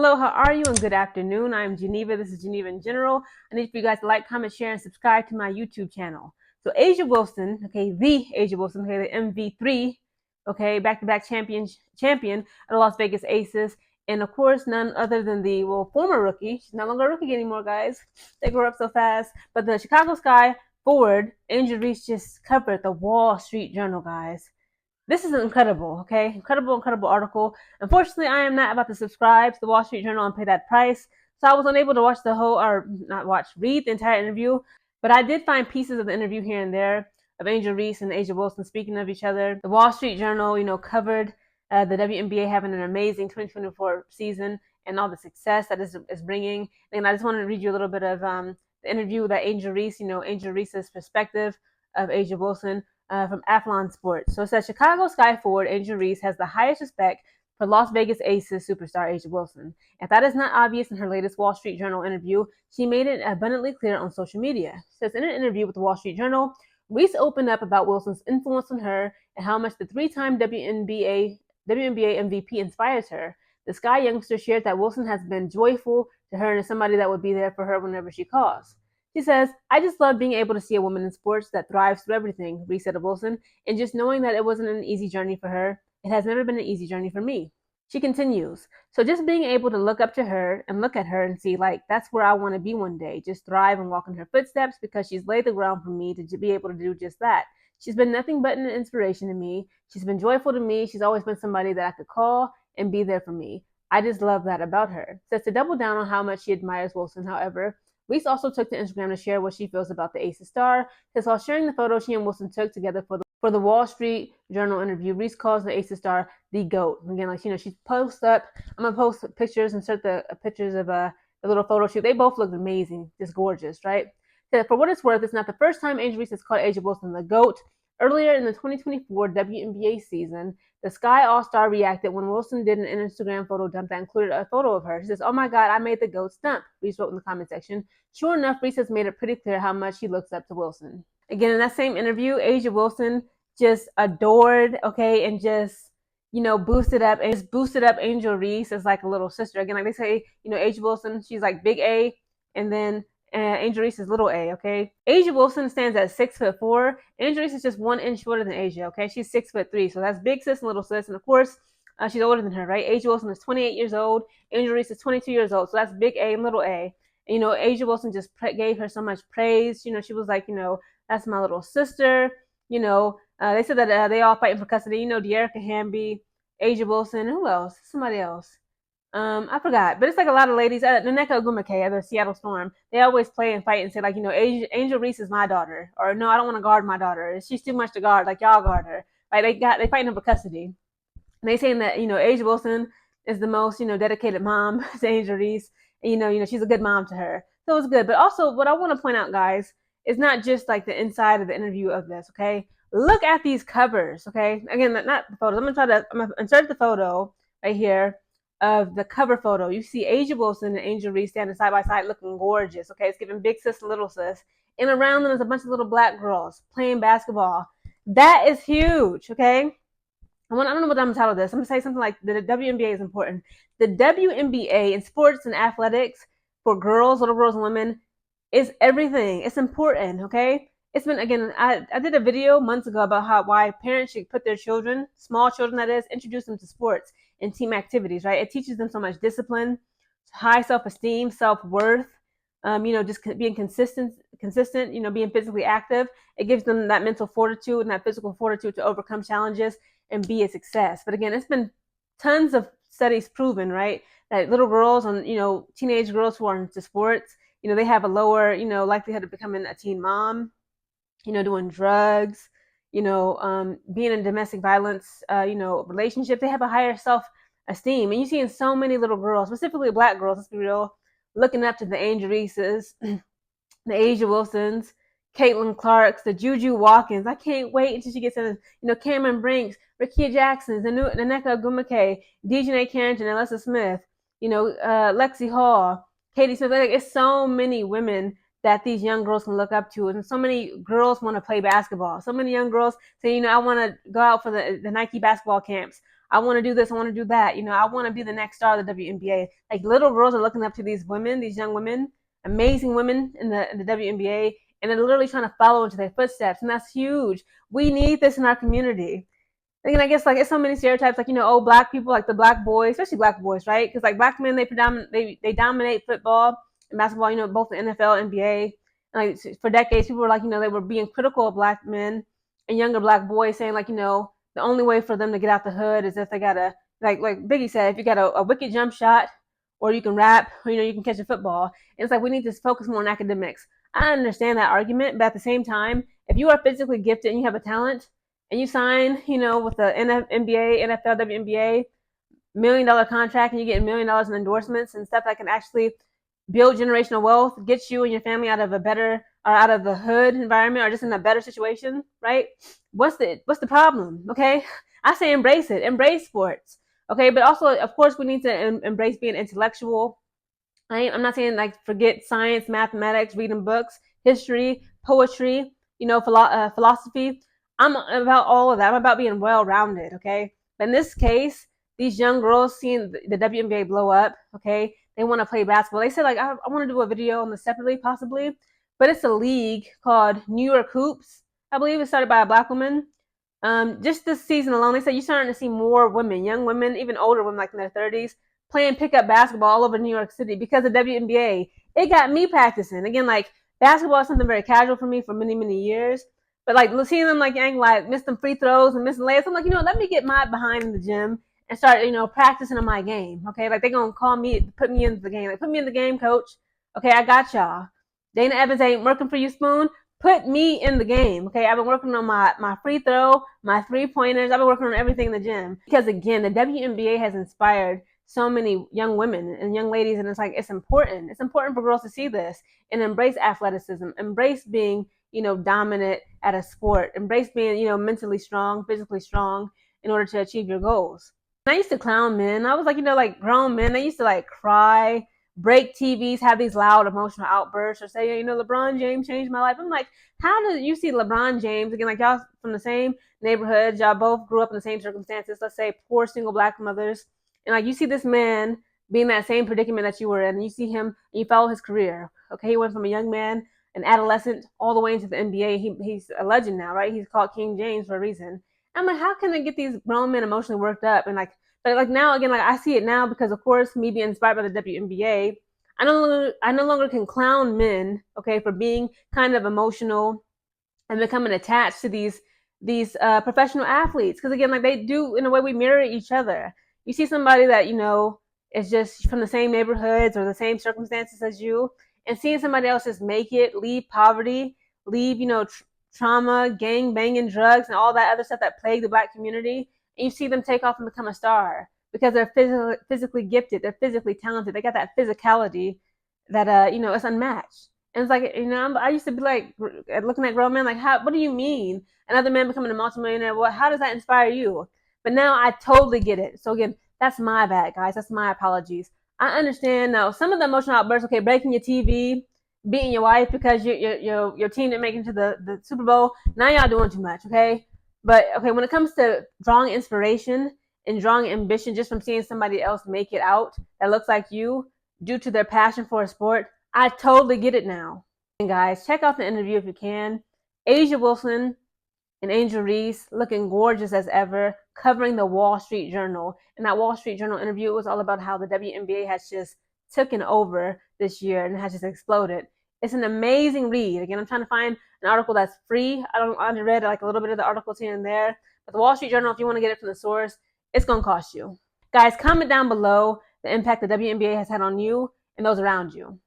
Hello, how are you? And good afternoon. I'm Geneva. This is Geneva in General. I need for you guys to like, comment, share, and subscribe to my YouTube channel. So A'ja Wilson, the A'ja Wilson, the MV3, back-to-back champion of the Las Vegas Aces, and of course, none other than the former rookie. She's no longer a rookie anymore, guys. They grow up so fast. But the Chicago Sky forward, Angel Reese, just covered the Wall Street Journal, guys. This is incredible, okay? Incredible article. Unfortunately, I am not about to subscribe to the Wall Street Journal and pay that price. So I was unable to read the entire interview. But I did find pieces of the interview here and there of Angel Reese and A'ja Wilson speaking of each other. The Wall Street Journal, covered the WNBA having an amazing 2024 season and all the success that is bringing. And I just want to read you a little bit of the interview that Angel Reese, Angel Reese's perspective of A'ja Wilson. From Athlon Sports. So it says Chicago Sky forward Angel Reese has the highest respect for Las Vegas Aces superstar A'ja Wilson. If that is not obvious in her latest Wall Street Journal interview, she made it abundantly clear on social media. It says in an interview with the Wall Street Journal, Reese opened up about Wilson's influence on her and how much the three-time WNBA MVP inspires her. The Sky youngster shared that Wilson has been joyful to her and is somebody that would be there for her whenever she calls. She says, I just love being able to see a woman in sports that thrives through everything, Reese said of Wilson, and just knowing that it wasn't an easy journey for her. It has never been an easy journey for me. She continues, so just being able to look up to her and look at her and see, that's where I want to be one day, just thrive and walk in her footsteps because she's laid the ground for me to be able to do just that. She's been nothing but an inspiration to me. She's been joyful to me. She's always been somebody that I could call and be there for me. I just love that about her. Says to double down on how much she admires Wilson, however, Reese also took to Instagram to share what she feels about the Aces star. Says while sharing the photo she and Wilson took together for the Wall Street Journal interview, Reese calls the Aces star the GOAT. Again, she posts up. I'm gonna post pictures, insert the pictures of the little photo shoot. They both look amazing, just gorgeous, right? Said for what it's worth, it's not the first time Angel Reese has called A'ja Wilson the GOAT. Earlier in the 2024 WNBA season, the Sky All-Star reacted when Wilson did an Instagram photo dump that included a photo of her. She says, oh my God, I made the GOAT stump, Reese wrote in the comment section. Sure enough, Reese has made it pretty clear how much she looks up to Wilson. Again, in that same interview, A'ja Wilson just adored, and just, boosted up Angel Reese as like a little sister. Again, like they say, A'ja Wilson, she's like big A, and then Angel Reese is little A, okay? A'ja Wilson stands at 6'4". Angel Reese is just 1 inch shorter than A'ja, okay? She's 6'3", so that's big sis and little sis. And of course, she's older than her, right? A'ja Wilson is 28 years old. Angel Reese is 22 years old, so that's big A and little A. And, A'ja Wilson just gave her so much praise. She was like, that's my little sister. They said that they all fighting for custody. De'Erica Hamby, A'ja Wilson, who else? Somebody else. I forgot, but it's like a lot of ladies. Nneka Ogwumike of the Seattle Storm, they always play and fight and say Angel Reese is my daughter, or no, I don't want to guard my daughter. She's too much to guard. Like y'all guard her. Like they fighting over custody. And they saying that A'ja Wilson is the most dedicated mom to Angel Reese, and she's a good mom to her. So it's good. But also, what I want to point out, guys, is not just like the inside of the interview of this. Okay, look at these covers. Okay, again, not the photos. I'm gonna insert the photo right here of the cover photo. You see A'ja Wilson and Angel Reese standing side by side looking gorgeous. Okay, it's giving big sis and little sis. And around them is a bunch of little black girls playing basketball. That is huge, okay? I don't know what I'm going to title this. I'm going to say something like the WNBA is important. The WNBA in sports and athletics for girls, little girls and women, is everything. It's important, okay? It's been, again, I did a video months ago about why parents should put their children, small children that is, introduce them to sports and team activities, right? It teaches them so much discipline, high self-esteem, self-worth, just being consistent, being physically active. It gives them that mental fortitude and that physical fortitude to overcome challenges and be a success. But again, it's been tons of studies proven, right, that little girls and, teenage girls who are into sports, they have a lower, likelihood of becoming a teen mom, doing drugs, being in domestic violence, relationships. They have a higher self-esteem. And you see in so many little girls, specifically black girls, let's be real, looking up to the Angel Reeses, the A'ja Wilsons, Caitlin Clarks, the Juju Watkins. I can't wait until she gets in, Cameron Brinks, Rickea Jacksons, Nneka Ogwumike, Dejanay Carrington, Alyssa Smith, Lexi Hall, Katie Smith. It's so many women that these young girls can look up to. And so many girls want to play basketball. So many young girls say, I want to go out for the Nike basketball camps. I want to do this, I want to do that. I want to be the next star of the WNBA. Like little girls are looking up to these women, these young women, amazing women in the WNBA, and they're literally trying to follow into their footsteps, and that's huge. We need this in our community. And I guess like it's so many stereotypes, like black people, like the black boys, especially black boys, right? Because like black men, they dominate football and basketball, both the NFL, NBA. And like for decades, people were like, they were being critical of black men and younger black boys, saying like, the only way for them to get out the hood is if they got a like Biggie said, if you got a wicked jump shot, or you can rap, or you can catch a football. And it's like we need to focus more on academics. I understand that argument, but at the same time, if you are physically gifted and you have a talent, and you sign, with the NBA, NFL, WNBA, $1 million contract, and you get $1 million in endorsements and stuff that can actually build generational wealth, get you and your family out of a better, or out of the hood environment, or just in a better situation, right? What's the problem? Okay, I say embrace it, embrace sports. Okay, but also, of course, we need to embrace being intellectual. I'm not saying like forget science, mathematics, reading books, history, poetry, philosophy. I'm about all of that. I'm about being well-rounded, okay? But in this case, these young girls seeing the WNBA blow up, okay? They want to play basketball. They said, like, I want to do a video on this separately, possibly. But it's a league called New York Hoops. I believe it's started by a black woman. Just this season alone, they said you're starting to see more women, young women, even older women, like in their 30s, playing pickup basketball all over New York City because of WNBA. It got me practicing. Again, like, basketball is something very casual for me for many, many years. But like seeing them like miss them free throws and missing layups, I'm like, let me get my behind in the gym and start, practicing on my game. Okay, like they're gonna call me, put me into the game. Like, put me in the game, coach. Okay, I got y'all. Dana Evans ain't working for you, Spoon. Put me in the game. Okay, I've been working on my free throw, my 3-pointers. I've been working on everything in the gym because again, the WNBA has inspired so many young women and young ladies, and it's important. It's important for girls to see this and embrace athleticism, embrace being dominant at a sport, embrace being mentally strong, physically strong in order to achieve your goals. And I used to clown men. I was like like grown men. They used to like cry, break TVs, have these loud emotional outbursts, or say LeBron James changed my life. I'm like, how do you see LeBron James again? Like y'all from the same neighborhoods, y'all both grew up in the same circumstances. Let's say poor single black mothers, and like you see this man being that same predicament that you were in, and you see him and you follow his career. Okay, he went from a young man, an adolescent, all the way into the NBA. He's a legend now, right? He's called King James for a reason. I'm like, how can they get these grown men emotionally worked up? And but like now again, like I see it now because of course me being inspired by the WNBA, I no longer can clown men, okay, for being kind of emotional and becoming attached to these professional athletes. Because again, like they do in a way, we mirror each other. You see somebody that is just from the same neighborhoods or the same circumstances as you, and seeing somebody else just make it, leave poverty, leave trauma, gang banging, drugs, and all that other stuff that plague the black community, and you see them take off and become a star because they're physically gifted, they're physically talented, they got that physicality that it's unmatched. And it's like I used to be like looking at grown men like, what do you mean another man becoming a multimillionaire? Well, how does that inspire you? But now I totally get it. So again, that's my bad, guys. That's my apologies. I understand now some of the emotional outbursts. Okay, breaking your TV, beating your wife because your team didn't make it to the Super Bowl. Now y'all doing too much. Okay, but okay, when it comes to drawing inspiration and drawing ambition just from seeing somebody else make it out that looks like you due to their passion for a sport, I totally get it now. And guys, check out the interview if you can. A'ja Wilson and Angel Reese looking gorgeous as ever, covering the Wall Street Journal. And that Wall Street Journal interview was all about how the WNBA has just taken over this year and has just exploded. It's an amazing read. Again, I'm trying to find an article that's free. I read like a little bit of the articles here and there. But the Wall Street Journal, if you want to get it from the source, it's going to cost you. Guys, comment down below the impact the WNBA has had on you and those around you.